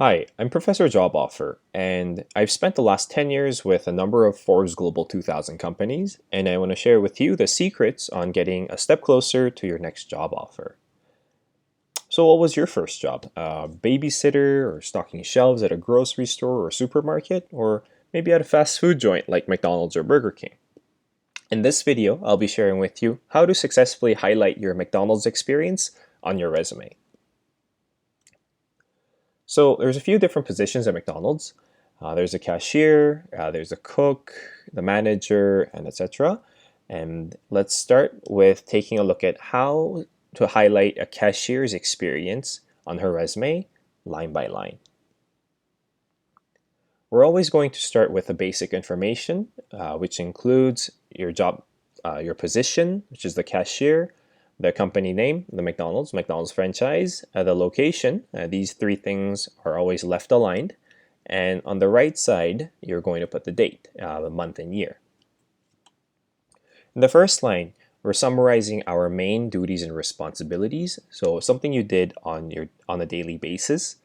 Hi, I'm Professor Job Offer, and I've spent the last 10 years with a number of Forbes Global 2000 companies, and I want to share with you the secrets on getting a step closer to your next job offer. So, what was your first job? Babysitter or stocking shelves at a grocery store or supermarket, or maybe at a fast food joint like McDonald's or Burger King? In this video, I'll be sharing with you how to successfully highlight your McDonald's experience on your resume. So there's a few different positions at McDonald's. There's a cashier, there's a cook, the manager, and etc. And let's start with taking a look at how to highlight a cashier's experience on her resume, line by line. We're always going to start with the basic information, which includes your job, your position, which is the cashier, the company name, the McDonald's franchise, the location. These three things are always left aligned. And on the right side, you're going to put the date, the month and year. In the first line, we're summarizing our main duties and responsibilities. So something you did on a daily basis.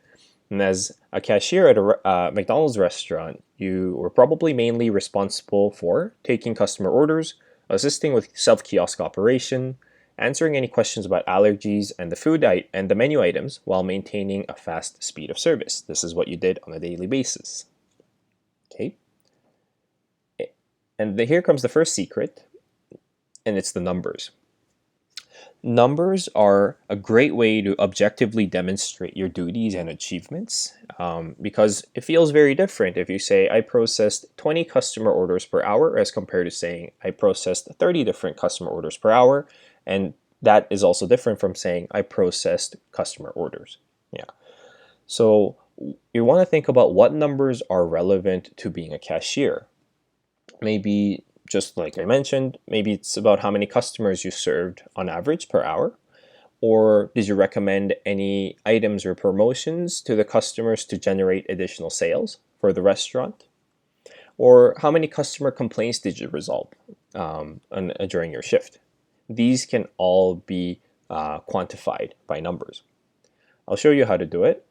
And as a cashier at a McDonald's restaurant, you were probably mainly responsible for taking customer orders, assisting with self-kiosk operation, answering any questions about allergies and the menu items while maintaining a fast speed of service. This is what you did on a daily basis. Okay. And here comes the first secret, and it's the numbers. Numbers are a great way to objectively demonstrate your duties and achievements because it feels very different if you say, I processed 20 customer orders per hour as compared to saying, I processed 30 different customer orders per hour. And that is also different from saying, I processed customer orders. Yeah. So you want to think about what numbers are relevant to being a cashier. Maybe just like I mentioned, maybe it's about how many customers you served on average per hour. Or did you recommend any items or promotions to the customers to generate additional sales for the restaurant? Or how many customer complaints did you resolve during your shift? These can all be quantified by numbers. I'll show you how to do it.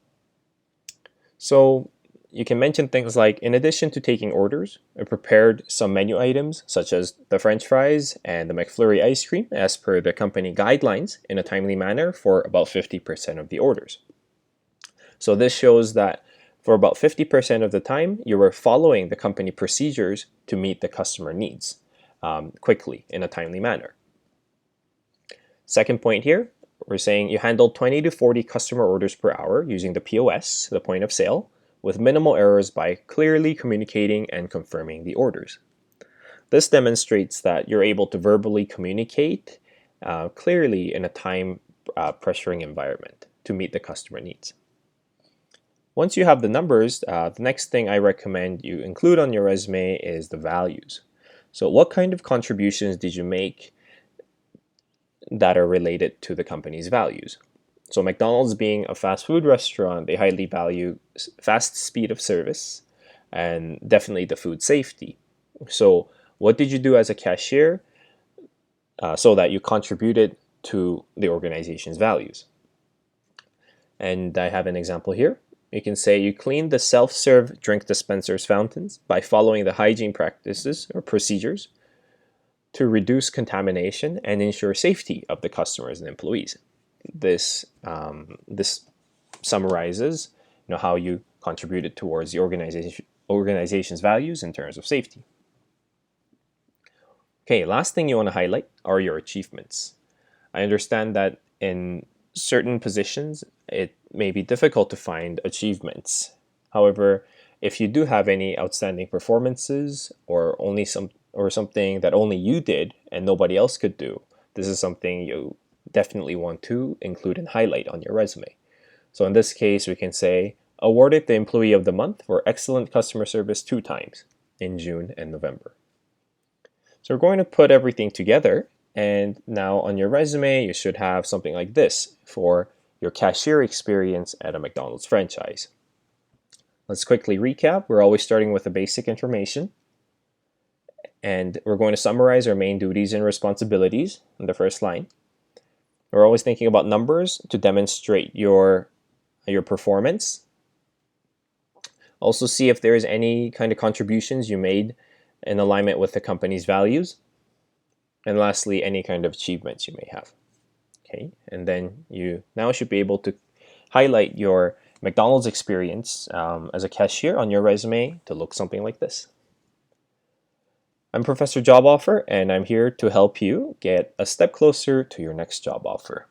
So you can mention things like, in addition to taking orders, I prepared some menu items such as the French fries and the McFlurry ice cream as per the company guidelines in a timely manner for about 50% of the orders. So this shows that for about 50% of the time, you were following the company procedures to meet the customer needs quickly in a timely manner. Second point here, we're saying you handled 20 to 40 customer orders per hour using the POS, the point of sale, with minimal errors by clearly communicating and confirming the orders. This demonstrates that you're able to verbally communicate clearly in a time pressuring environment to meet the customer needs. Once you have the numbers, the next thing I recommend you include on your resume is the values. So what kind of contributions did you make that are related to the company's values? So McDonald's being a fast food restaurant, they highly value fast speed of service and definitely the food safety. So what did you do as a cashier so that you contributed to the organization's values? And I have an example here. You can say you cleaned the self-serve drink dispensers fountains by following the hygiene practices or procedures to reduce contamination and ensure safety of the customers and employees. This summarizes how you contributed towards the organization's values in terms of safety. Okay, last thing you want to highlight are your achievements. I understand that in certain positions it may be difficult to find achievements. However, if you do have any outstanding performances or something that only you did and nobody else could do, this is something you definitely want to include and highlight on your resume. So in this case, we can say, awarded the Employee of the Month for excellent customer service 2 times in June and November. So we're going to put everything together, and now on your resume, you should have something like this for your cashier experience at a McDonald's franchise. Let's quickly recap. We're always starting with the basic information, and we're going to summarize our main duties and responsibilities in the first line. We're always thinking about numbers to demonstrate your performance. Also see if there is any kind of contributions you made in alignment with the company's values. And lastly, any kind of achievements you may have. Okay, and then you now should be able to highlight your McDonald's experience as a cashier on your resume to look something like this. I'm Professor Job Offer, and I'm here to help you get a step closer to your next job offer.